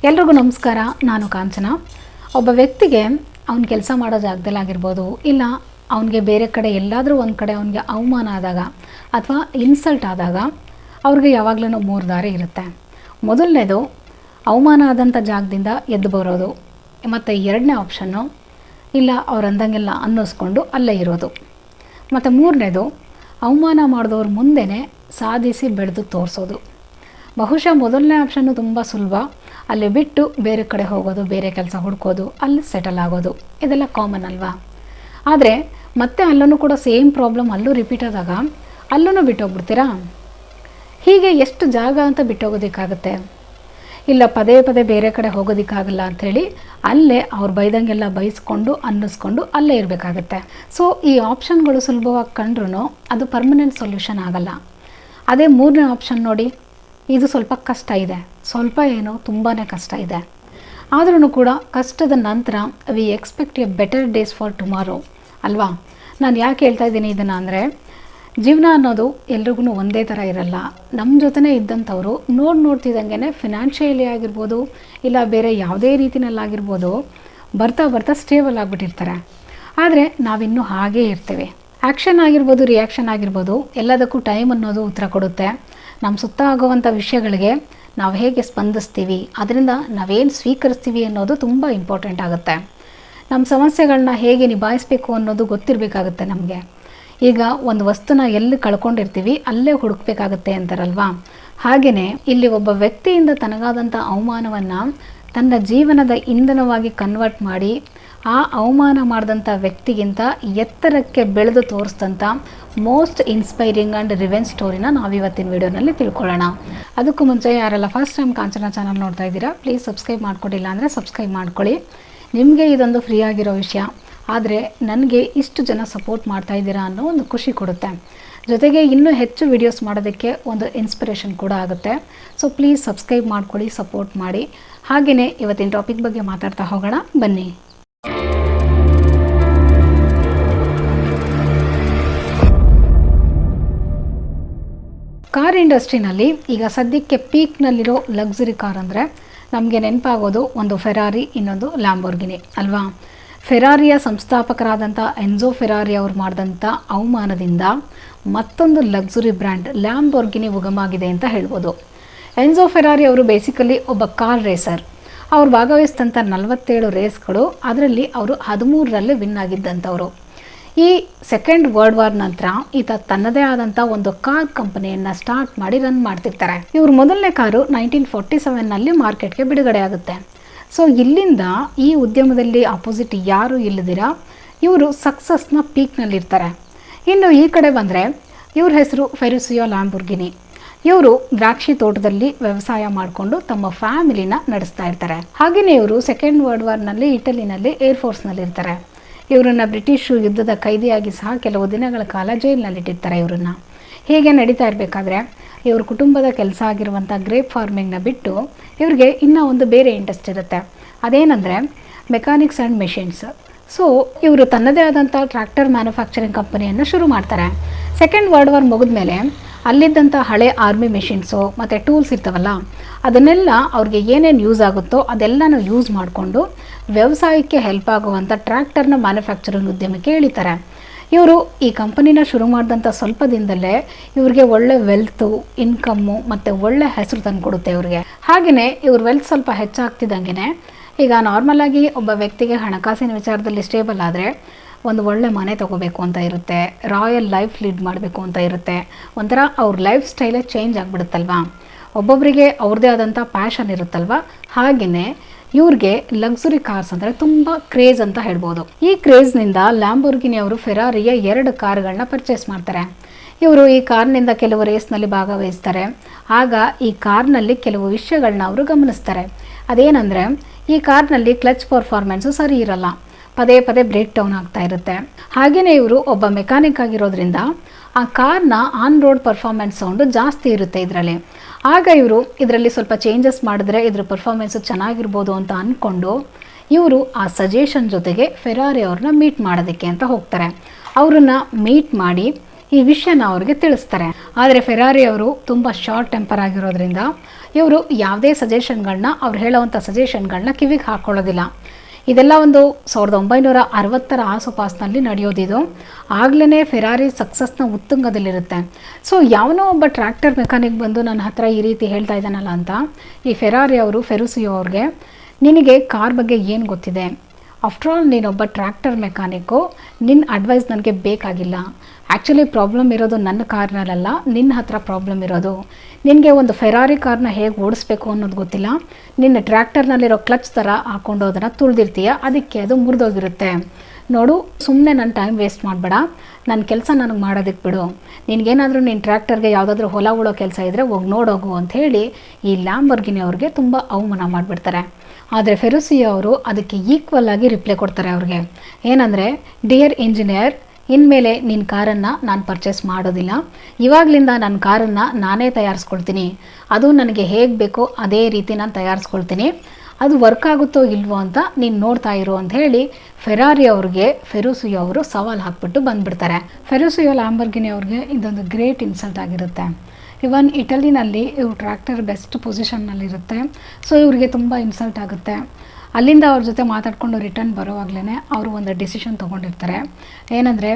ಎಲ್ರಿಗೂ ನಮಸ್ಕಾರ. ನಾನು ಕಾಂಚನ. ಒಬ್ಬ ವ್ಯಕ್ತಿಗೆ ಅವನ ಕೆಲಸ ಮಾಡೋ ಜಾಗದಲ್ಲಾಗಿರ್ಬೋದು, ಇಲ್ಲ ಅವನಿಗೆ ಬೇರೆ ಕಡೆ ಎಲ್ಲಾದರೂ ಒಂದು ಕಡೆ ಅವನಿಗೆ ಅವಮಾನ ಆದಾಗ ಅಥವಾ ಇನ್ಸಲ್ಟ್ ಆದಾಗ ಅವ್ರಿಗೆ ಯಾವಾಗಲೂ 3 ದಾರಿ ಇರುತ್ತೆ. ಮೊದಲನೇದು ಅವಮಾನ ಆದಂಥ ಜಾಗದಿಂದ ಎದ್ದು ಬರೋದು, ಮತ್ತು ಎರಡನೇ ಆಪ್ಷನ್ನು ಇಲ್ಲ ಅವ್ರು ಅಂದಂಗೆಲ್ಲ ಅನ್ನಿಸ್ಕೊಂಡು ಅಲ್ಲೇ ಇರೋದು, ಮತ್ತು ಮೂರನೇದು ಅವಮಾನ ಮಾಡಿದವ್ರ ಮುಂದೆನೇ ಸಾಧಿಸಿ ಬೆಳೆದು ತೋರಿಸೋದು. ಬಹುಶಃ ಮೊದಲನೇ ಆಪ್ಷನ್ನು ತುಂಬ ಸುಲಭ. ಅಲ್ಲಿ ಬಿಟ್ಟು ಬೇರೆ ಕಡೆ ಹೋಗೋದು, ಬೇರೆ ಕೆಲಸ ಹುಡ್ಕೋದು, ಅಲ್ಲಿ ಸೆಟಲ್ ಆಗೋದು, ಇದೆಲ್ಲ ಕಾಮನ್ ಅಲ್ವಾ? ಆದರೆ ಮತ್ತೆ ಅಲ್ಲೂ ಕೂಡ ಸೇಮ್ ಪ್ರಾಬ್ಲಮ್ ಅಲ್ಲೂ ರಿಪೀಟ್ ಆದಾಗ ಅಲ್ಲೂ ಬಿಟ್ಟೋಗ್ಬಿಡ್ತೀರಾ? ಹೀಗೆ ಎಷ್ಟು ಜಾಗ ಅಂತ ಬಿಟ್ಟೋಗೋದಕ್ಕಾಗುತ್ತೆ? ಇಲ್ಲ ಪದೇ ಪದೇ ಬೇರೆ ಕಡೆ ಹೋಗೋದಕ್ಕಾಗಲ್ಲ ಅಂಥೇಳಿ ಅಲ್ಲೇ ಅವ್ರು ಬೈದಂಗೆಲ್ಲ ಬೈಸ್ಕೊಂಡು ಅನ್ನಿಸ್ಕೊಂಡು ಅಲ್ಲೇ ಇರಬೇಕಾಗತ್ತೆ. ಸೊ ಈ ಆಪ್ಷನ್ಗಳು ಸುಲಭವಾಗಿ ಕಂಡ್ರೂ ಅದು ಪರ್ಮನೆಂಟ್ ಸೊಲ್ಯೂಷನ್ ಆಗಲ್ಲ. ಅದೇ ಮೂರನೇ ಆಪ್ಷನ್ ನೋಡಿ, ಇದು ಸ್ವಲ್ಪ ಕಷ್ಟ ಇದೆ, ಸ್ವಲ್ಪ ಏನು ತುಂಬಾ ಕಷ್ಟ ಇದೆ. ಆದ್ರೂ ಕೂಡ ಕಷ್ಟದ ನಂತರ we expect A better days for tomorrow ಅಲ್ವಾ? ನಾನು ಯಾಕೆ ಹೇಳ್ತಾ ಇದ್ದೀನಿ ಇದನ್ನು ಅಂದರೆ, ಜೀವನ ಅನ್ನೋದು ಎಲ್ರಿಗೂ ಒಂದೇ ಥರ ಇರಲ್ಲ. ನಮ್ಮ ಜೊತೆನೇ ಇದ್ದಂಥವ್ರು ನೋಡ್ತಿದ್ದಂಗೆ ಫಿನಾನ್ಷಿಯಲಿ ಆಗಿರ್ಬೋದು, ಇಲ್ಲ ಬೇರೆ ಯಾವುದೇ ರೀತಿಯಲ್ಲಾಗಿರ್ಬೋದು, ಬರ್ತಾ ಬರ್ತಾ ಸ್ಟೇಬಲ್ ಆಗಿಬಿಟ್ಟಿರ್ತಾರೆ. ಆದರೆ ನಾವಿನ್ನೂ ಹಾಗೇ ಇರ್ತೇವೆ. ಆ್ಯಕ್ಷನ್ ಆಗಿರ್ಬೋದು, ರಿಯಾಕ್ಷನ್ ಆಗಿರ್ಬೋದು, ಎಲ್ಲದಕ್ಕೂ ಟೈಮ್ ಅನ್ನೋದು ಉತ್ತರ ಕೊಡುತ್ತೆ. ನಮ್ಮ ಸುತ್ತ ಆಗುವಂಥ ವಿಷಯಗಳಿಗೆ ನಾವು ಹೇಗೆ ಸ್ಪಂದಿಸ್ತೀವಿ, ಅದರಿಂದ ನಾವೇನು ಸ್ವೀಕರಿಸ್ತೀವಿ ಅನ್ನೋದು ತುಂಬ ಇಂಪಾರ್ಟೆಂಟ್ ಆಗುತ್ತೆ. ನಮ್ಮ ಸಮಸ್ಯೆಗಳನ್ನ ಹೇಗೆ ನಿಭಾಯಿಸಬೇಕು ಅನ್ನೋದು ಗೊತ್ತಿರಬೇಕಾಗುತ್ತೆ ನಮಗೆ. ಈಗ ಒಂದು ವಸ್ತುನ ಎಲ್ಲಿ ಕಳ್ಕೊಂಡಿರ್ತೀವಿ ಅಲ್ಲೇ ಹುಡುಕಬೇಕಾಗತ್ತೆ ಅಂತಾರಲ್ವಾ? ಹಾಗೆಯೇ ಇಲ್ಲಿ ಒಬ್ಬ ವ್ಯಕ್ತಿಯಿಂದ ತನಗಾದಂಥ ಅವಮಾನವನ್ನು ತನ್ನ ಜೀವನದ ಇಂಧನವಾಗಿ ಕನ್ವರ್ಟ್ ಮಾಡಿ ಆ ಅವಮಾನ ಮಾಡಿದಂಥ ವ್ಯಕ್ತಿಗಿಂತ ಎತ್ತರಕ್ಕೆ ಬೆಳೆದು ತೋರಿಸಿದಂಥ ಮೋಸ್ಟ್ ಇನ್ಸ್ಪೈರಿಂಗ್ ಆ್ಯಂಡ್ ರಿವೆಂಜ್ ಸ್ಟೋರಿನ ನಾವಿವತ್ತಿನ ವಿಡಿಯೋನಲ್ಲಿ ತಿಳ್ಕೊಳ್ಳೋಣ. ಅದಕ್ಕೂ ಮುಂಚೆ ಯಾರೆಲ್ಲ ಫಸ್ಟ್ ಟೈಮ್ ಕಾಂಚನ ಚಾನಲ್ ನೋಡ್ತಾ ಇದ್ದೀರಾ, ಪ್ಲೀಸ್ ಸಬ್ಸ್ಕ್ರೈಬ್ ಮಾಡ್ಕೊಂಡಿಲ್ಲ ಅಂದರೆ ಸಬ್ಸ್ಕ್ರೈಬ್ ಮಾಡ್ಕೊಳ್ಳಿ. ನಿಮಗೆ ಇದೊಂದು ಫ್ರೀ ಆಗಿರೋ ವಿಷಯ, ಆದರೆ ನನಗೆ ಇಷ್ಟು ಜನ ಸಪೋರ್ಟ್ ಮಾಡ್ತಾ ಇದ್ದೀರಾ ಅನ್ನೋ ಒಂದು ಖುಷಿ ಕೊಡುತ್ತೆ. ಜೊತೆಗೆ ಇನ್ನೂ ಹೆಚ್ಚು ವಿಡಿಯೋಸ್ ಮಾಡೋದಕ್ಕೆ ಒಂದು ಇನ್ಸ್ಪಿರೇಷನ್ ಕೂಡ ಆಗುತ್ತೆ. ಸೊ ಪ್ಲೀಸ್ ಸಬ್ಸ್ಕ್ರೈಬ್ ಮಾಡ್ಕೊಳ್ಳಿ, ಸಪೋರ್ಟ್ ಮಾಡಿ. ಹಾಗೆಯೇ ಇವತ್ತಿನ ಟಾಪಿಕ್ ಬಗ್ಗೆ ಮಾತಾಡ್ತಾ ಹೋಗೋಣ ಬನ್ನಿ. ಕಾರ್ ಇಂಡಸ್ಟ್ರಿನಲ್ಲಿ ಈಗ ಸದ್ಯಕ್ಕೆ ಪೀಕ್ನಲ್ಲಿರೋ ಲಕ್ಸುರಿ ಕಾರ್ ಅಂದರೆ ನಮಗೆ ನೆನಪಾಗೋದು ಒಂದು ಫೆರಾರಿ, ಇನ್ನೊಂದು ಲ್ಯಾಂಬೋರ್ಗಿನಿ ಅಲ್ವಾ? ಫೆರಾರಿಯ ಸಂಸ್ಥಾಪಕರಾದಂಥ ಎನ್ಜೋ ಫೆರಾರಿ ಅವರು ಮಾಡಿದಂಥ ಅವಮಾನದಿಂದ ಮತ್ತೊಂದು ಲಕ್ಸುರಿ ಬ್ರ್ಯಾಂಡ್ ಲ್ಯಾಂಬೋರ್ಗಿನಿ ಉಗಮಾಗಿದೆ ಅಂತ ಹೇಳ್ಬೋದು. ಎನ್ಜೋ ಫೆರಾರಿ ಅವರು ಬೇಸಿಕಲಿ ಒಬ್ಬ ಕಾರ್ ರೇಸರ್. ಅವ್ರು ಭಾಗವಹಿಸಿದಂಥ 47 ರೇಸ್ಗಳು, ಅದರಲ್ಲಿ ಅವರು 13ರಲ್ಲಿ ವಿನ್ ಆಗಿದ್ದಂಥವ್ರು. ಈ ಸೆಕೆಂಡ್ ವರ್ಲ್ಡ್ ವಾರ್ ನಂತರ ಈತ ತನ್ನದೇ ಆದಂಥ ಒಂದು ಕಾರ್ ಕಂಪನಿಯನ್ನು ಸ್ಟಾರ್ಟ್ ಮಾಡಿ ರನ್ ಮಾಡ್ತಿರ್ತಾರೆ. ಇವ್ರ ಮೊದಲನೇ ಕಾರು 1947ನಲ್ಲಿ ಮಾರ್ಕೆಟ್ಗೆ ಬಿಡುಗಡೆ ಆಗುತ್ತೆ. ಸೊ ಇಲ್ಲಿಂದ ಈ ಉದ್ಯಮದಲ್ಲಿ ಅಪೋಸಿಟ್ ಯಾರೂ ಇಲ್ಲದಿರ ಇವರು ಸಕ್ಸಸ್ನ ಪೀಕ್ನಲ್ಲಿರ್ತಾರೆ. ಇನ್ನು ಈ ಕಡೆ ಬಂದರೆ ಇವ್ರ ಹೆಸರು ಫೆರುಸಿಯೋ ಲ್ಯಾಂಬೋರ್ಗಿನಿ. ಇವರು ದ್ರಾಕ್ಷಿ ತೋಟದಲ್ಲಿ ವ್ಯವಸಾಯ ಮಾಡಿಕೊಂಡು ತಮ್ಮ ಫ್ಯಾಮಿಲಿನ ನಡೆಸ್ತಾ ಇರ್ತಾರೆ. ಹಾಗೆಯೇ ಇವರು ಸೆಕೆಂಡ್ ವರ್ಲ್ಡ್ ವಾರ್ನಲ್ಲಿ ಇಟಲಿನಲ್ಲಿ ಏರ್ಫೋರ್ಸ್ನಲ್ಲಿ ಇರ್ತಾರೆ. ಇವರನ್ನು ಬ್ರಿಟಿಷು ಯುದ್ಧದ ಕೈದಿಯಾಗಿ ಸಹ ಕೆಲವು ದಿನಗಳ ಕಾಲ ಜೈಲಿನಲ್ಲಿಟ್ಟಿರ್ತಾರೆ. ಇವರನ್ನು ಹೀಗೆ ನಡೀತಾ ಇರಬೇಕಾದ್ರೆ ಇವ್ರ ಕುಟುಂಬದ ಕೆಲಸ ಆಗಿರುವಂಥ ಗ್ರೇಪ್ ಫಾರ್ಮಿಂಗ್ನ ಬಿಟ್ಟು ಇವ್ರಿಗೆ ಇನ್ನೂ ಒಂದು ಬೇರೆ ಇಂಟ್ರೆಸ್ಟ್ ಇರುತ್ತೆ. ಅದೇನೆಂದರೆ ಮೆಕ್ಯಾನಿಕ್ಸ್ ಆ್ಯಂಡ್ ಮೆಷಿನ್ಸ್. ಸೊ ಇವರು ತನ್ನದೇ ಆದಂಥ ಟ್ರ್ಯಾಕ್ಟರ್ ಮ್ಯಾನುಫ್ಯಾಕ್ಚರಿಂಗ್ ಕಂಪನಿಯನ್ನು ಶುರು ಮಾಡ್ತಾರೆ. ಸೆಕೆಂಡ್ ವರ್ಲ್ಡ್ ವಾರ್ ಮುಗಿದ್ಮೇಲೆ ಅಲ್ಲಿದ್ದಂಥ ಹಳೆ ಆರ್ಮಿ ಮೆಷಿನ್ಸು ಮತ್ತು ಟೂಲ್ಸ್ ಇರ್ತಾವಲ್ಲ, ಅದನ್ನೆಲ್ಲ ಅವ್ರಿಗೆ ಏನೇನು ಯೂಸ್ ಆಗುತ್ತೋ ಅದೆಲ್ಲನೂ ಯೂಸ್ ಮಾಡಿಕೊಂಡು ವ್ಯವಸಾಯಕ್ಕೆ ಹೆಲ್ಪ್ ಆಗುವಂಥ ಟ್ರ್ಯಾಕ್ಟರ್ನ ಮ್ಯಾನುಫ್ಯಾಕ್ಚರಿಂಗ್ ಉದ್ಯಮಕ್ಕೆ ಇಳಿತಾರೆ. ಇವರು ಈ ಕಂಪನಿನ ಶುರು ಮಾಡಿದಂಥ ಸ್ವಲ್ಪ ದಿನದಲ್ಲೇ ಇವ್ರಿಗೆ ಒಳ್ಳೆ ವೆಲ್ತು, ಇನ್ಕಮ್ಮು ಮತ್ತು ಒಳ್ಳೆ ಹೆಸರು ತಂದು ಕೊಡುತ್ತೆ ಇವ್ರಿಗೆ. ಹಾಗೆಯೇ ಇವ್ರ ವೆಲ್ತ್ ಸ್ವಲ್ಪ ಹೆಚ್ಚಾಗ್ತಿದ್ದಂಗೆ ಈಗ ನಾರ್ಮಲಾಗಿ ಒಬ್ಬ ವ್ಯಕ್ತಿಗೆ ಹಣಕಾಸಿನ ವಿಚಾರದಲ್ಲಿ ಸ್ಟೇಬಲ್ ಆದರೆ ಒಂದು ಒಳ್ಳೆ ಮನೆ ತೊಗೋಬೇಕು ಅಂತ ಇರುತ್ತೆ, ರಾಯಲ್ ಲೈಫ್ ಲೀಡ್ ಮಾಡಬೇಕು ಅಂತ ಇರುತ್ತೆ. ಒಂಥರ ಅವ್ರ ಲೈಫ್ ಸ್ಟೈಲೇ ಚೇಂಜ್ ಆಗಿಬಿಡುತ್ತಲ್ವ. ಒಬ್ಬೊಬ್ಬರಿಗೆ ಅವ್ರದ್ದೇ ಆದಂಥ ಪ್ಯಾಷನ್ ಇರುತ್ತಲ್ವ. ಹಾಗೆಯೇ ಇವ್ರಿಗೆ ಲಕ್ಸುರಿ ಕಾರ್ಸ್ ಅಂದರೆ ತುಂಬ ಕ್ರೇಜ್ ಅಂತ ಹೇಳ್ಬೋದು. ಈ ಕ್ರೇಜ್ನಿಂದ ಲ್ಯಾಂಬೋರ್ಗಿನಿ ಅವರು ಫೆರಾರಿಯ 2 ಕಾರುಗಳನ್ನ ಪರ್ಚೇಸ್ ಮಾಡ್ತಾರೆ. ಇವರು ಈ ಕಾರ್ನಿಂದ ಕೆಲವು ರೇಸ್ನಲ್ಲಿ ಭಾಗವಹಿಸ್ತಾರೆ. ಆಗ ಈ ಕಾರ್ನಲ್ಲಿ ಕೆಲವು ವಿಷಯಗಳನ್ನ ಅವರು ಗಮನಿಸ್ತಾರೆ. ಅದೇನೆಂದರೆ, ಈ ಕಾರ್ನಲ್ಲಿ ಕ್ಲಚ್ ಪರ್ಫಾರ್ಮೆನ್ಸು ಸರಿ ಇರಲ್ಲ, ಪದೇ ಪದೇ ಬ್ರೇಕ್ ಡೌನ್ ಆಗ್ತಾ ಇರುತ್ತೆ. ಹಾಗೆಯೇ ಇವರು ಒಬ್ಬ ಮೆಕ್ಯಾನಿಕ್ ಆಗಿರೋದ್ರಿಂದ ಆ ಕಾರ್ನ ಆನ್ ರೋಡ್ ಪರ್ಫಾರ್ಮೆನ್ಸ್ ಸೌಂಡು ಜಾಸ್ತಿ ಇರುತ್ತೆ ಇದರಲ್ಲಿ. ಆಗ ಇವರು ಇದರಲ್ಲಿ ಸ್ವಲ್ಪ ಚೇಂಜಸ್ ಮಾಡಿದ್ರೆ ಇದ್ರ ಪರ್ಫಾರ್ಮೆನ್ಸು ಚೆನ್ನಾಗಿರ್ಬೋದು ಅಂತ ಅಂದ್ಕೊಂಡು ಇವರು ಆ ಸಜೆಷನ್ ಜೊತೆಗೆ ಫೆರಾರಿ ಅವ್ರನ್ನ ಮೀಟ್ ಮಾಡೋದಕ್ಕೆ ಅಂತ ಹೋಗ್ತಾರೆ. ಅವರನ್ನು ಮೀಟ್ ಮಾಡಿ ಈ ವಿಷಯನ ಅವ್ರಿಗೆ ತಿಳಿಸ್ತಾರೆ. ಆದರೆ ಫೆರಾರಿ ಅವರು ತುಂಬ ಶಾರ್ಟ್ ಟೆಂಪರ್ ಆಗಿರೋದ್ರಿಂದ ಇವರು ಯಾವುದೇ ಸಜೆಷನ್ಗಳನ್ನ ಅವ್ರು ಹೇಳೋವಂಥ ಸಜೆಷನ್ಗಳನ್ನ ಕಿವಿಗೆ ಹಾಕ್ಕೊಳ್ಳೋದಿಲ್ಲ. ಇದೆಲ್ಲ ಒಂದು 1960ರ ಆಸುಪಾಸಿನಲ್ಲಿ ನಡೆಯೋದಿದು. ಆಗಲೇ ಫೆರಾರಿ ಸಕ್ಸಸ್ನ ಉತ್ತುಂಗದಲ್ಲಿರುತ್ತೆ. ಸೊ ಯಾವನೋ ಒಬ್ಬ ಟ್ರ್ಯಾಕ್ಟರ್ ಮೆಕ್ಯಾನಿಕ್ ಬಂದು ನನ್ನ ಹತ್ರ ಈ ರೀತಿ ಹೇಳ್ತಾ ಇದ್ದಾನಲ್ಲ ಅಂತ ಈ ಫೆರಾರಿ ಅವರು ಫೆರುಸಿಯೋ ಅವ್ರಿಗೆ, ನಿನಗೆ ಕಾರ್ ಬಗ್ಗೆ ಏನು ಗೊತ್ತಿದೆ, ಆಫ್ಟರ್ ಆಲ್ ನೀನೊಬ್ಬ ಟ್ರ್ಯಾಕ್ಟರ್ ಮೆಕ್ಯಾನಿಕ್ಕು, ನಿನ್ನ ಅಡ್ವೈಸ್ ನನಗೆ ಬೇಕಾಗಿಲ್ಲ. ಆ್ಯಕ್ಚುಲಿ ಪ್ರಾಬ್ಲಮ್ ಇರೋದು ನನ್ನ ಕಾರ್ನಲ್ಲ, ನಿನ್ನ ಹತ್ರ ಪ್ರಾಬ್ಲಮ್ ಇರೋದು. ನಿನಗೆ ಒಂದು ಫೆರಾರಿ ಕಾರ್ನ ಹೇಗೆ ಓಡಿಸ್ಬೇಕು ಅನ್ನೋದು ಗೊತ್ತಿಲ್ಲ. ನಿನ್ನ ಟ್ರ್ಯಾಕ್ಟರ್ನಲ್ಲಿರೋ ಕ್ಲಚ್ ಥರ ಹಾಕ್ಕೊಂಡು ಅದನ್ನು ತುಳಿದಿರ್ತೀಯ, ಅದಕ್ಕೆ ಅದು ಮುರಿದೋಗಿರುತ್ತೆ. ನೋಡು, ಸುಮ್ಮನೆ ನನ್ನ ಟೈಮ್ ವೇಸ್ಟ್ ಮಾಡಬೇಡ, ನನ್ನ ಕೆಲಸ ನನಗೆ ಮಾಡೋದಕ್ಕೆ ಬಿಡು. ನಿನಗೇನಾದರೂ ನಿನ್ನ ಟ್ರ್ಯಾಕ್ಟರ್ಗೆ ಯಾವುದಾದ್ರೂ ಹೊಲ ಉಳೋ ಕೆಲಸ ಇದ್ದರೆ ಹೋಗಿ ನೋಡೋಗು ಅಂತ ಹೇಳಿ ಈ ಲ್ಯಾಂಬೋರ್ಗಿನಿ ಅವ್ರಿಗೆ ತುಂಬ ಅವಮಾನ ಮಾಡಿಬಿಡ್ತಾರೆ. ಆದರೆ ಫೆರುಸಿಯೋ ಅವರು ಅದಕ್ಕೆ ಈಕ್ವಲ್ ಆಗಿ ರಿಪ್ಲೈ ಕೊಡ್ತಾರೆ ಅವ್ರಿಗೆ. ಏನಂದರೆ, ಡಿಯರ್ ಇಂಜಿನಿಯರ್, ಇನ್ಮೇಲೆ ನಿನ್ನ ಕಾರನ್ನು ನಾನು ಪರ್ಚೇಸ್ ಮಾಡೋದಿಲ್ಲ. ಇವಾಗಲಿಂದ ನನ್ನ ಕಾರನ್ನು ನಾನೇ ತಯಾರಿಸ್ಕೊಳ್ತೀನಿ. ಅದು ನನಗೆ ಹೇಗೆ ಬೇಕೋ ಅದೇ ರೀತಿ ನಾನು ತಯಾರಿಸ್ಕೊಳ್ತೀನಿ. ಅದು ವರ್ಕ್ ಆಗುತ್ತೋ ಇಲ್ವೋ ಅಂತ ನೀನು ನೋಡ್ತಾ ಇರು ಅಂತ ಹೇಳಿ ಫೆರಾರಿ ಅವ್ರಿಗೆ ಫೆರುಸಿಯೋ ಅವರು ಸವಾಲು ಹಾಕ್ಬಿಟ್ಟು ಬಂದುಬಿಡ್ತಾರೆ. ಫೆರುಸಿಯೋ ಲ್ಯಾಂಬೋರ್ಗಿನಿ ಅವ್ರಿಗೆ ಇದೊಂದು ಗ್ರೇಟ್ ಇನ್ಸಲ್ಟ್ ಆಗಿರುತ್ತೆ. ಇವನ್ ಇಟಲಿನಲ್ಲಿ ಇವ್ರು ಟ್ರ್ಯಾಕ್ಟರ್ ಬೆಸ್ಟ್ ಪೊಸಿಷನ್ನಲ್ಲಿರುತ್ತೆ. ಸೊ ಇವರಿಗೆ ತುಂಬ ಇನ್ಸಲ್ಟ್ ಆಗುತ್ತೆ. ಅಲ್ಲಿಂದ ಅವ್ರ ಜೊತೆ ಮಾತಾಡಿಕೊಂಡು ರಿಟರ್ನ್ ಬರೋವಾಗಲೇ ಅವರು ಒಂದು ಡಿಸಿಷನ್ ತೊಗೊಂಡಿರ್ತಾರೆ. ಏನಂದರೆ,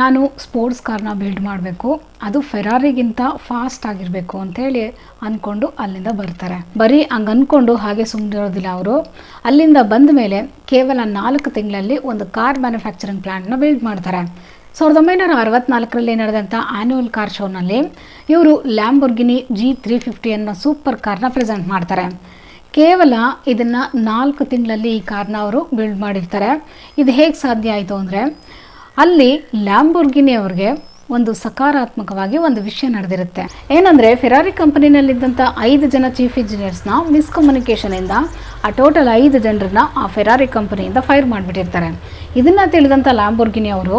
ನಾನು ಸ್ಪೋರ್ಟ್ಸ್ ಕಾರ್ನ ಬಿಲ್ಡ್ ಮಾಡಬೇಕು, ಅದು ಫೆರಾರಿಗಿಂತ ಫಾಸ್ಟ್ ಆಗಿರಬೇಕು ಅಂಥೇಳಿ ಅಂದ್ಕೊಂಡು ಅಲ್ಲಿಂದ ಬರ್ತಾರೆ. ಬರೀ ಹಂಗೆ ಅಂದ್ಕೊಂಡು ಹಾಗೆ ಸುಮ್ಮನಿರೋದಿಲ್ಲ ಅವರು. ಅಲ್ಲಿಂದ ಬಂದ ಮೇಲೆ ಕೇವಲ 4 ತಿಂಗಳಲ್ಲಿ ಒಂದು ಕಾರ್ ಮ್ಯಾನುಫ್ಯಾಕ್ಚರಿಂಗ್ ಪ್ಲ್ಯಾಂಟ್ನ ಬಿಲ್ಡ್ ಮಾಡ್ತಾರೆ. 1964ರಲ್ಲಿ ನಡೆದಂಥ ಆ್ಯನ್ಯುವಲ್ ಕಾರ್ ಶೋನಲ್ಲಿ ಇವರು ಲ್ಯಾಂಬೋರ್ಗಿನಿ G350 ಅನ್ನೋ ಸೂಪರ್ ಕಾರ್ನ ಪ್ರೆಸೆಂಟ್ ಮಾಡ್ತಾರೆ. ಕೇವಲ ಇದನ್ನು 4 ತಿಂಗಳಲ್ಲಿ ಈ ಕಾರ್ನ ಅವರು ಬಿಲ್ಡ್ ಮಾಡಿರ್ತಾರೆ. ಇದು ಹೇಗೆ ಸಾಧ್ಯ ಆಯಿತು ಅಂದರೆ, ಅಲ್ಲಿ ಲ್ಯಾಂಬೋರ್ಗಿನಿ ಅವ್ರಿಗೆ ಒಂದು ಸಕಾರಾತ್ಮಕವಾಗಿ ಒಂದು ವಿಷಯ ನಡೆದಿರುತ್ತೆ. ಏನಂದರೆ, ಫೆರಾರಿ ಕಂಪನಿನಲ್ಲಿದ್ದಂಥ 5 ಜನ ಚೀಫ್ ಇಂಜಿನಿಯರ್ಸ್ನ ಮಿಸ್ಕಮ್ಯುನಿಕೇಷನಿಂದ ಆ ಟೋಟಲ್ 5 ಜನರನ್ನ ಆ ಫೆರಾರಿ ಕಂಪನಿಯಿಂದ ಫೈರ್ ಮಾಡಿಬಿಟ್ಟಿರ್ತಾರೆ. ಇದನ್ನು ತಿಳಿದಂಥ ಲ್ಯಾಂಬೋರ್ಗಿನಿ ಅವರು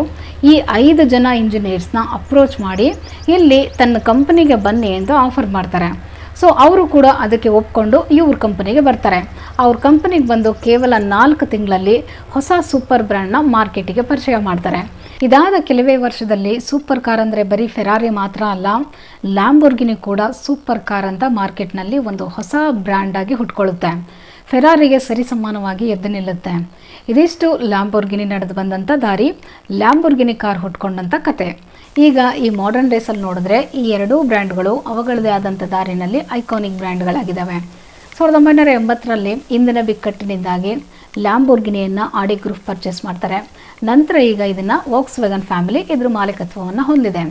ಈ 5 ಜನ ಇಂಜಿನಿಯರ್ಸ್ನ ಅಪ್ರೋಚ್ ಮಾಡಿ ಇಲ್ಲಿ ತನ್ನ ಕಂಪನಿಗೆ ಬನ್ನಿ ಎಂದು ಆಫರ್ ಮಾಡ್ತಾರೆ. ಸೊ ಅವರು ಕೂಡ ಅದಕ್ಕೆ ಒಪ್ಕೊಂಡು ಇವ್ರ ಕಂಪನಿಗೆ ಬರ್ತಾರೆ. ಅವ್ರ ಕಂಪನಿಗೆ ಬಂದು ಕೇವಲ 4 ತಿಂಗಳಲ್ಲಿ ಹೊಸ ಸೂಪರ್ ಬ್ರ್ಯಾಂಡ್ನ ಮಾರ್ಕೆಟಿಗೆ ಪರಿಚಯ ಮಾಡ್ತಾರೆ. ಇದಾದ ಕೆಲವೇ ವರ್ಷದಲ್ಲಿ ಸೂಪರ್ ಕಾರ್ ಅಂದರೆ ಬರೀ ಫೆರಾರಿ ಮಾತ್ರ ಅಲ್ಲ, ಲ್ಯಾಂಬೋರ್ಗಿನಿ ಕೂಡ ಸೂಪರ್ ಕಾರ್ ಅಂತ ಮಾರ್ಕೆಟ್ನಲ್ಲಿ ಒಂದು ಹೊಸ ಬ್ರ್ಯಾಂಡ್ ಆಗಿ ಹುಟ್ಕೊಳ್ಳುತ್ತೆ. ಫೆರಾರಿಗೆ ಸರಿಸಮಾನವಾಗಿ ಎದ್ದು ನಿಲ್ಲುತ್ತೆ. ಇದಿಷ್ಟು ಲ್ಯಾಂಬೋರ್ಗಿನಿ ನಡೆದು ಬಂದಂಥ ದಾರಿ, ಲ್ಯಾಂಬೋರ್ಗಿನಿ ಕಾರ್ ಹುಟ್ಕೊಂಡಂಥ ಕತೆ. ಈಗ ಈ ಮಾಡರ್ನ್ ಡೇಸಲ್ಲಿ ನೋಡಿದ್ರೆ ಈ 2 ಬ್ರ್ಯಾಂಡ್ಗಳು ಅವುಗಳದೇ ಆದಂಥ ದಾರಿನಲ್ಲಿ ಐಕಾನಿಕ್ ಬ್ರ್ಯಾಂಡ್ಗಳಾಗಿದ್ದಾವೆ. 1980ರಲ್ಲಿ ಇಂದಿನ ಬಿಕ್ಕಟ್ಟಿನಿಂದಾಗಿ ಲ್ಯಾಂಬೋರ್ಗಿನಿಯನ್ನು ಆಡಿ ಗ್ರೂಪ್ ಪರ್ಚೇಸ್ ಮಾಡ್ತಾರೆ. ನಂತರ ಈಗ ಇದನ್ನು ವೋಕ್ಸ್ವ್ಯಾಗನ್ ಫ್ಯಾಮಿಲಿ ಇದ್ರ ಮಾಲೀಕತ್ವವನ್ನು ಹೊಂದಿದೆ.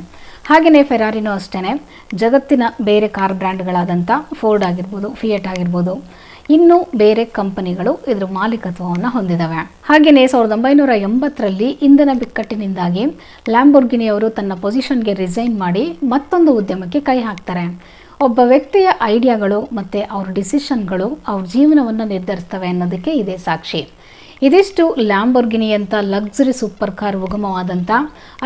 ಹಾಗೆಯೇ ಫೆರಾರಿನೂ ಅಷ್ಟೇ ಜಗತ್ತಿನ ಬೇರೆ ಕಾರ್ ಬ್ರ್ಯಾಂಡ್ಗಳಾದಂಥ ಫೋರ್ಡ್ ಆಗಿರ್ಬೋದು, ಫಿಯಟ್ ಆಗಿರ್ಬೋದು, ಇನ್ನೂ ಬೇರೆ ಕಂಪನಿಗಳು ಇದ್ರ ಮಾಲೀಕತ್ವವನ್ನು ಹೊಂದಿದ್ದಾವೆ. ಹಾಗೆಯೇ 1980ರಲ್ಲಿ ಇಂಧನ ಬಿಕ್ಕಟ್ಟಿನಿಂದಾಗಿ ಲ್ಯಾಂಬೋರ್ಗಿನಿಯವರು ತನ್ನ ಪೊಸಿಷನ್ಗೆ ರಿಸೈನ್ ಮಾಡಿ ಮತ್ತೊಂದು ಉದ್ಯಮಕ್ಕೆ ಕೈ ಹಾಕ್ತಾರೆ. ಒಬ್ಬ ವ್ಯಕ್ತಿಯ ಐಡಿಯಾಗಳು ಮತ್ತು ಅವ್ರ ಡಿಸಿಷನ್ಗಳು ಅವ್ರ ಜೀವನವನ್ನು ನಿರ್ಧರಿಸ್ತವೆ ಅನ್ನೋದಕ್ಕೆ ಇದೇ ಸಾಕ್ಷಿ. ಇದಿಷ್ಟು ಲ್ಯಾಂಬೋರ್ಗಿನಿ ಅಂತ ಲಕ್ಸುರಿ ಸೂಪರ್ ಕಾರ್ ಉಗಮವಾದಂಥ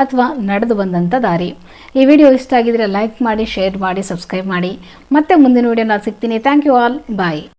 ಅಥವಾ ನಡೆದು ಬಂದಂಥ ದಾರಿ. ಈ ವಿಡಿಯೋ ಇಷ್ಟ ಆಗಿದ್ರೆ ಲೈಕ್ ಮಾಡಿ, ಶೇರ್ ಮಾಡಿ, ಸಬ್ಸ್ಕ್ರೈಬ್ ಮಾಡಿ. ಮತ್ತೆ ಮುಂದಿನ ವಿಡಿಯೋ ನಾನು ಸಿಗ್ತೀನಿ. Thank you all. ಬಾಯ್.